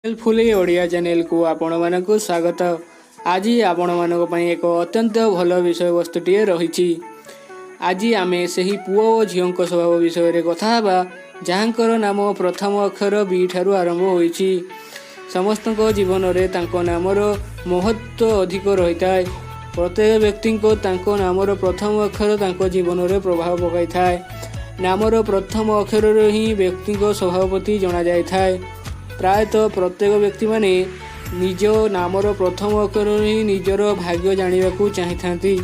हेल्पफुली Odia channel को आपण मानक स्वागत। आज आपण मानक पई एक अत्यंत भल विषय वस्तुटीए रही। आज आम से पुओ और झील स्वभाव विषय कथा जहाँकर नाम प्रथम अक्षर बी ठारू आरंभ होईछि। समस्त जीवन में नामर महत्व अधिक रही है। प्रत्येक व्यक्ति को नामर प्रथम अक्षर जीवन में प्रभाव पकाई थाए। नामर प्रथम अक्षर ही व्यक्ति स्वभाव प्रति जना जाए। प्रायतः प्रत्येक व्यक्ति माने निज नामर प्रथम अक्षर ही निजर भाग्य जानवा को चाही थांती,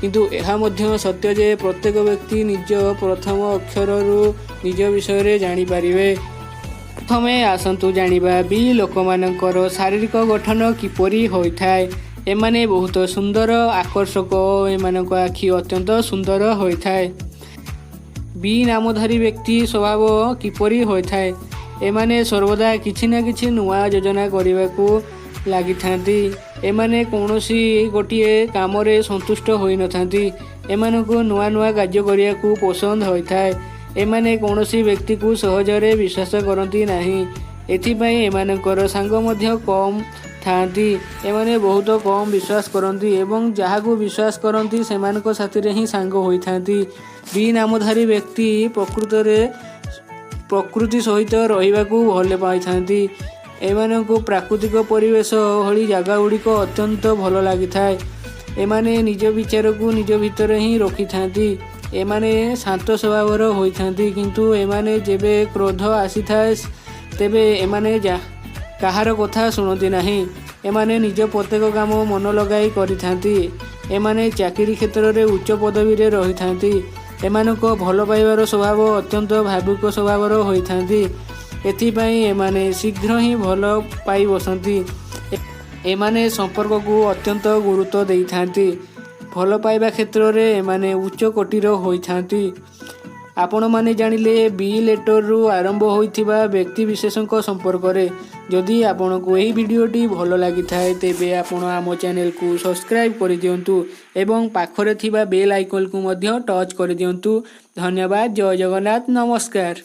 किंतु यह मध्य सत्य जे प्रत्येक व्यक्ति निज प्रथम अक्षर निज विषय जानी पारिबे। प्रथमे आसंतु जानिबा बी लोक मानकर शारीरिक गठन किपरि होइथाय। एमाने बहुत सुंदर आकर्षक, एमानक आखि अत्यंत सुंदर होइथाय। बी नामधारी व्यक्ति स्वभाव किपरि होइथाय। एमाने सर्वदा किछि ना किछि नुआ योजना करने को लगी थांती। एमाने कौनसी गोटिए काम रे संतुष्ट होई न थांती। एमानकु नुआ नुआ कार्य करिया को पसंद होइथाय। एमाने कौनसी व्यक्ति को सहजरे विश्वास करती नहीं। एथिपाई एमानकर सांग मध्य कम थांती। एमाने बहुत कम विश्वास करती एवं जहाँ को विश्वास करती सेमानक साथी रे ही सांग होई थांती। बी नामधारी व्यक्ति प्रकृति सहित रहिबा को भल पाई थांती। एमानकु प्राकृतिक परिवेश भली जगह गुड़िक अत्यंत भल लगी थाए। एमाने निज विचार को निज भितर ही रखी थांती। एमाने शांत स्वभावर होई थांती, किंतु एमाने जेबे क्रोध आसी थाए तेबे एमाने कहार कथा सुनती नहीं। एमाने निज प्रत्येक काम मन लगाई करि थांती। एमाने चाकरी क्षेत्र में उच्च पदवी रे रही थांती। एमानक भल पाइबार स्वभाव अत्यंत भावुक स्वभावर होई थांती। एथिपाई एमाने शीघ्र ही भल पाई बसंती। एमाने संपर्क को अत्यंत गुरुत्व देई थांती। भल पाइबा क्षेत्र में एमाने उच्च कोटिर होई थांती। आपण माने जानिले बी लेटर रु आरंभ होइथिबा व्यक्ति विशेषक संपर्क रे। जदि आपन को एही वीडियोटी भल लागि थाए तेबे आपण आम चैनल को सब्सक्राइब कर दियंतु एवं पाखरे थिबा बेल आइकन को मध्य टच कर दियंतु। धन्यवाद। जय जगन्नाथ। नमस्कार।